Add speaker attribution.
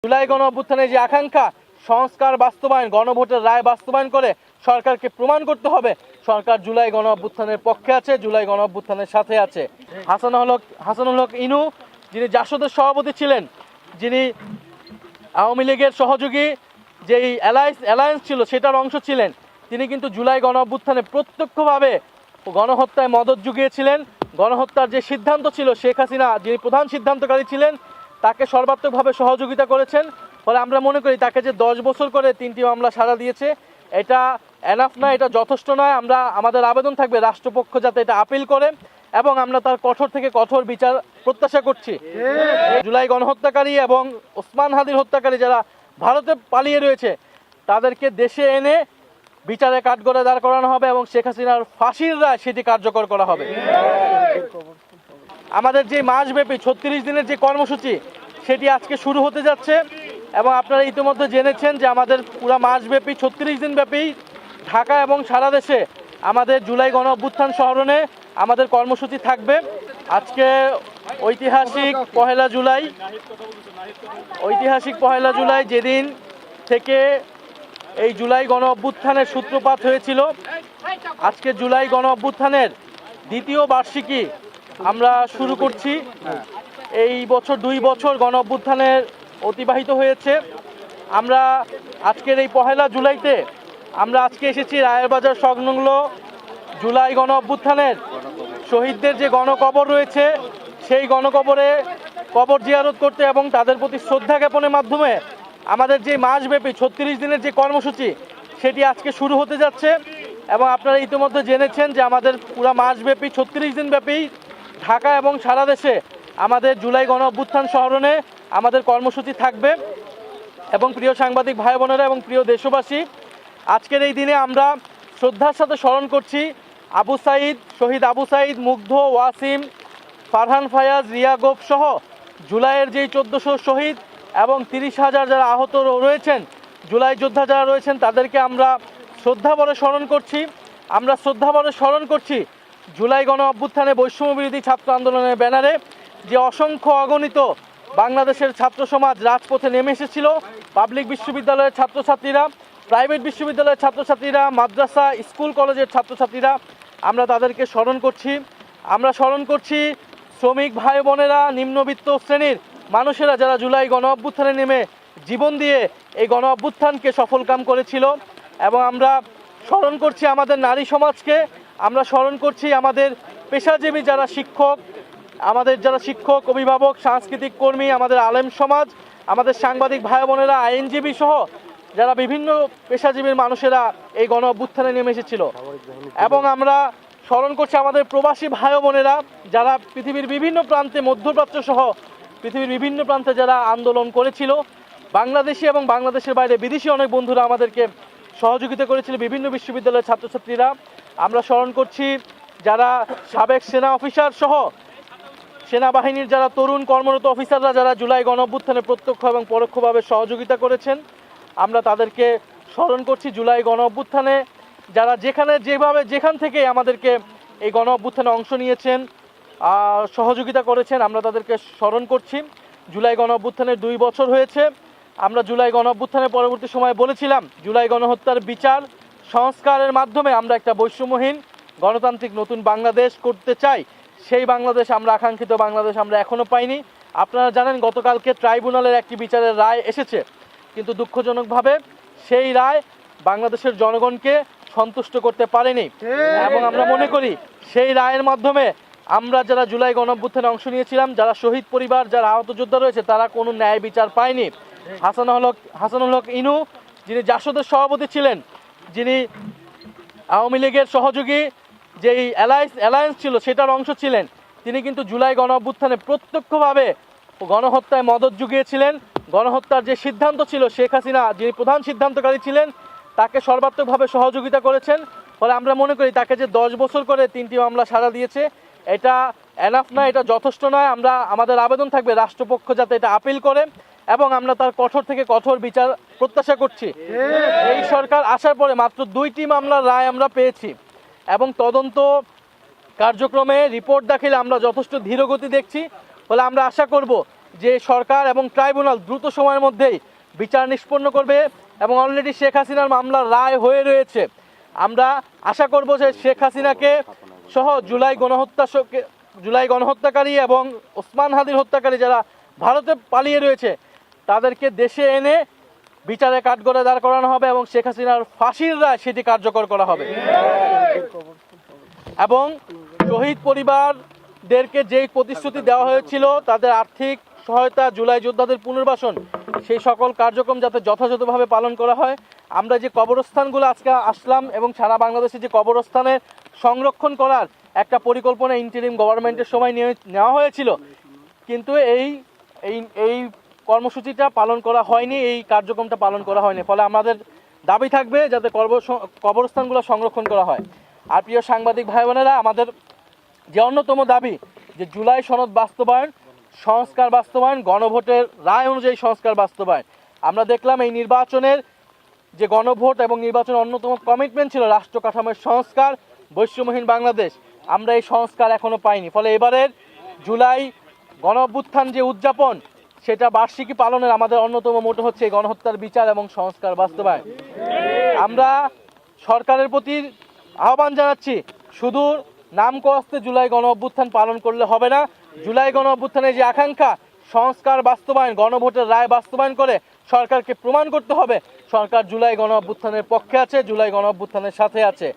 Speaker 1: জুলাই গণ অভ্যুত্থানের যে আকাঙ্ক্ষা সংস্কার বাস্তবায়ন, গণভোটের রায় বাস্তবায়ন করে সরকারকে প্রমাণ করতে হবে সরকার জুলাই গণ অভ্যুত্থানের পক্ষে আছে, জুলাই গণ অভ্যুত্থানের সাথে আছে। হাসানুল হক ইনু, যিনি জাসদের সভাপতি ছিলেন, যিনি আওয়ামী লীগের সহযোগী যেই অ্যালায়েন্স ছিল সেটার অংশ ছিলেন, তিনি কিন্তু জুলাই গণ অভ্যুত্থানে প্রত্যক্ষভাবে গণহত্যায় মদত জুগিয়েছিলেন। গণহত্যার যে সিদ্ধান্ত ছিল, শেখ হাসিনা যিনি প্রধান সিদ্ধান্তকারী ছিলেন, তাকে সর্বাত্মকভাবে সহযোগিতা করেছেন। ফলে আমরা মনে করি তাকে যে 10 বছর করে 3টি মামলা সাজা দিয়েছে, এটা এনাফ নয়, এটা যথেষ্ট নয়। আমাদের আবেদন থাকবে রাষ্ট্রপক্ষ যাতে এটা আপিল করে এবং আমরা তার কঠোর থেকে কঠোর বিচার প্রত্যাশা করছি। জুলাই গণহত্যাকারী এবং ওসমান হাদির হত্যাকারী যারা ভারতে পালিয়ে রয়েছে, তাদেরকে দেশে এনে বিচারে কাঠগড়ায় দাঁড় করানো হবে এবং শেখ হাসিনার ফাঁসির রায় সেটি কার্যকর করা হবে। আমাদের যে মাসব্যাপী 36 দিনের যে কর্মসূচি, সেটি আজকে শুরু হতে যাচ্ছে এবং আপনারা ইতিমধ্যে জেনেছেন যে আমাদের পুরো মাসব্যাপী 36 দিন ব্যাপী ঢাকা এবং সারা দেশে আমাদের জুলাই গণ অভ্যুত্থান স্মরণে আমাদের কর্মসূচি থাকবে। আজকে ঐতিহাসিক পহেলা জুলাই যেদিন থেকে এই জুলাই গণ অভ্যুত্থানের সূত্রপাত হয়েছিল, আজকে জুলাই গণ অভ্যুত্থানের দ্বিতীয় বার্ষিকী আমরা শুরু করছি। এই বছর 2 বছর গণ অভ্যুত্থানের অতিবাহিত হয়েছে। আমরা আজকের এই পহেলা জুলাইতে আমরা আজকে এসেছি রায়েরবাজার সংলগ্ন জুলাই গণ অভ্যুত্থানের শহীদদের যে গণকবর রয়েছে, সেই গণকবরে কবর জিয়ারত করতে এবং তাদের প্রতি শ্রদ্ধা জ্ঞাপনের মাধ্যমে আমাদের যে মাসব্যাপী 36 দিনের যে কর্মসূচি, সেটি আজকে শুরু হতে যাচ্ছে এবং আপনারা ইতিমধ্যে জেনেছেন যে আমাদের পুরো মাসব্যাপী 36 দিন ব্যাপী ঢাকা এবং সারা দেশে আমাদের জুলাই গণ অভ্যুত্থান স্মরণে আমাদের কর্মসূচি থাকবে। এবং প্রিয় সাংবাদিক ভাই বোনেরা এবং প্রিয় দেশবাসী, আজকের এই দিনে আমরা শ্রদ্ধার সাথে স্মরণ করছি শহীদ আবু সাঈদ, মুগ্ধ, ওয়াসিম, ফারহান ফায়াজ, রিয়া গোপ সহ জুলাইয়ের যেই 1400 শহীদ এবং 30,000 যারা আহত রয়েছেন, জুলাই যোদ্ধা যারা রয়েছেন, তাদেরকে আমরা শ্রদ্ধাভরে স্মরণ করছি জুলাই গণ অভ্যুত্থানে বৈষম্য বিরোধী ছাত্র আন্দোলনের ব্যানারে যে অসংখ্য অগণিত বাংলাদেশের ছাত্র সমাজ রাজপথে নেমে এসেছিল। পাবলিক বিশ্ববিদ্যালয়ের ছাত্রছাত্রীরা, প্রাইভেট বিশ্ববিদ্যালয়ের ছাত্রছাত্রীরা, মাদ্রাসা, স্কুল কলেজের ছাত্রছাত্রীরা, আমরা তাদেরকে স্মরণ করছি শ্রমিক ভাই বোনেরা, নিম্নবিত্ত শ্রেণীর মানুষেরা যারা জুলাই গণ অভ্যুত্থানে নেমে জীবন দিয়ে এই গণ অভ্যুত্থানকে সফলকাম করেছিল। এবং আমরা স্মরণ করছি আমাদের নারী সমাজকে, আমরা স্মরণ করছি আমাদের পেশাজীবী যারা শিক্ষক, অভিভাবক, সাংস্কৃতিক কর্মী, আমাদের আলেম সমাজ, আমাদের সাংবাদিক ভাই বোনেরা, আইনজীবী সহ যারা বিভিন্ন পেশাজীবীর মানুষেরা এই গণ অভ্যুত্থানে নেমে এসেছিল। এবং আমরা স্মরণ করছি আমাদের প্রবাসী ভাই বোনেরা যারা পৃথিবীর বিভিন্ন প্রান্তে, মধ্যপ্রাচ্য সহ পৃথিবীর বিভিন্ন প্রান্তে যারা আন্দোলন করেছিল। বাংলাদেশি এবং বাংলাদেশের বাইরে বিদেশি অনেক বন্ধুরা আমাদেরকে সহযোগিতা করেছিল, বিভিন্ন বিশ্ববিদ্যালয়ের ছাত্রছাত্রীরা। আমরা স্মরণ করছি যারা সাবেক সেনা অফিসার সহ সেনাবাহিনীর যারা তরুণ কর্মরত অফিসাররা যারা জুলাই গণ অভ্যুত্থানে প্রত্যক্ষ এবং পরোক্ষভাবে সহযোগিতা করেছেন, আমরা তাদেরকে স্মরণ করছি। জুলাই গণ অভ্যুত্থানে যারা যেখান থেকে আমাদেরকে এই গণ অভ্যুত্থানে অংশ নিয়েছেন, সহযোগিতা করেছেন, আমরা তাদেরকে স্মরণ করছি। জুলাই গণ অভ্যুত্থানের 2 বছর হয়েছে। আমরা জুলাই গণ অভ্যুত্থানের পরবর্তী সময়ে বলেছিলাম জুলাই গণহত্যার বিচার সংস্কারের মাধ্যমে আমরা একটা বৈষম্যহীন গণতান্ত্রিক নতুন বাংলাদেশ করতে চাই। সেই বাংলাদেশ, আমরা আকাঙ্ক্ষিত বাংলাদেশ আমরা এখনো পাইনি। আপনারা জানেন গতকালকে ট্রাইব্যুনালের একটি বিচারের রায় এসেছে, কিন্তু দুঃখজনকভাবে সেই রায় বাংলাদেশের জনগণকে সন্তুষ্ট করতে পারেনি। এবং আমরা মনে করি সেই রায়ের মাধ্যমে আমরা যারা জুলাই গণ অভ্যুত্থানে অংশ নিয়েছিলাম, যারা শহীদ পরিবার, যারা আহত যোদ্ধা রয়েছে, তারা কোনো ন্যায় বিচার পায়নি। হাসানুল হক ইনু, যিনি জাসদের সভাপতি ছিলেন, যিনি আওয়ামী লীগের সহযোগী যেই অ্যালায়েন্স ছিল সেটার অংশ ছিলেন, তিনি কিন্তু জুলাই গণ অভ্যুত্থানে প্রত্যক্ষভাবে গণহত্যায় মদত জুগিয়েছিলেন। গণহত্যার যে সিদ্ধান্ত ছিল, শেখ হাসিনা যিনি প্রধান সিদ্ধান্তকারী ছিলেন, তাকে সর্বাত্মকভাবে সহযোগিতা করেছেন। ফলে আমরা মনে করি তাকে যে 10 বছর করে 3টি মামলা সাজা দিয়েছে, এটা এনাফ নয়, এটা যথেষ্ট নয়। আমাদের আবেদন থাকবে রাষ্ট্রপক্ষ যাতে এটা আপিল করে এবং আমরা তার কঠোর থেকে কঠোর বিচার প্রত্যাশা করছি। এই সরকার আসার পরে মাত্র 2টি মামলার রায় আমরা পেয়েছি এবং তদন্ত কার্যক্রমে রিপোর্ট দাখিলে আমরা যথেষ্ট ধীরগতি দেখছি। ফলে আমরা আশা করব যে সরকার এবং ট্রাইব্যুনাল দ্রুত সময়ের মধ্যেই বিচার নিষ্পন্ন করবে এবং অলরেডি শেখ হাসিনার মামলার রায় হয়ে রয়েছে। আমরা আশা করব যে শেখ হাসিনাকে সহ জুলাই গণহত্যাকারী এবং ওসমান হাদির হত্যাকারী যারা ভারতে পালিয়ে রয়েছে তাদেরকে দেশে এনে বিচারে কাঠগড়ায় দাঁড় করানো হবে এবং শেখ হাসিনার ফাঁসির রায় সেটি কার্যকর করা হবে। এবং শহীদ পরিবারদেরকে যেই প্রতিশ্রুতি দেওয়া হয়েছিল তাদের আর্থিক সহায়তা, জুলাই যোদ্ধাদের পুনর্বাসন, সেই সকল কার্যক্রম যাতে যথাযথভাবে পালন করা হয়। আমরা যে কবরস্থানগুলো আজকে আসলাম এবং সারা বাংলাদেশে যে কবরস্থানের সংরক্ষণ করার একটা পরিকল্পনা ইন্টারিম গভর্নমেন্টের সময় নেওয়া হয়েছিল, কিন্তু এই কর্মসূচিটা পালন করা হয়নি, এই কার্যক্রমটা পালন করা হয়নি। ফলে আমাদের দাবি থাকবে যাতে কবরস্থানগুলো সংরক্ষণ করা হয়। আর প্রিয় সাংবাদিক ভাই বোনেরা, আমাদের যে অন্যতম দাবি যে জুলাই সনদ বাস্তবায়ন, সংস্কার বাস্তবায়ন, গণভোটের রায় অনুযায়ী সংস্কার বাস্তবায়ন। আমরা দেখলাম এই নির্বাচনের যে গণভোট এবং নির্বাচনের অন্যতম কমিটমেন্ট ছিল রাষ্ট্র কাঠামোর সংস্কার, বৈষম্যহীন বাংলাদেশ, আমরা এই সংস্কার এখনো পাইনি। ফলে এবারের জুলাই গণ অভ্যুত্থান যে উদযাপন, সেটা বার্ষিকী পালনের আমাদের অন্যতম মোটো হচ্ছে এই গণহত্যার বিচার এবং সংস্কার বাস্তবায়ন। আমরা সরকারের প্রতি আহ্বান জানাচ্ছি, শুধু নাম কস্তে জুলাই গণ অভ্যুত্থান পালন করলে হবে না। জুলাই গণ অভ্যুত্থানের যে আকাঙ্ক্ষা, সংস্কার বাস্তবায়ন, গণভোটের রায় বাস্তবায়ন করে সরকারকে প্রমাণ করতে হবে সরকার জুলাই গণ অভ্যুত্থানের পক্ষে আছে, জুলাই গণ অভ্যুত্থানের সাথে আছে।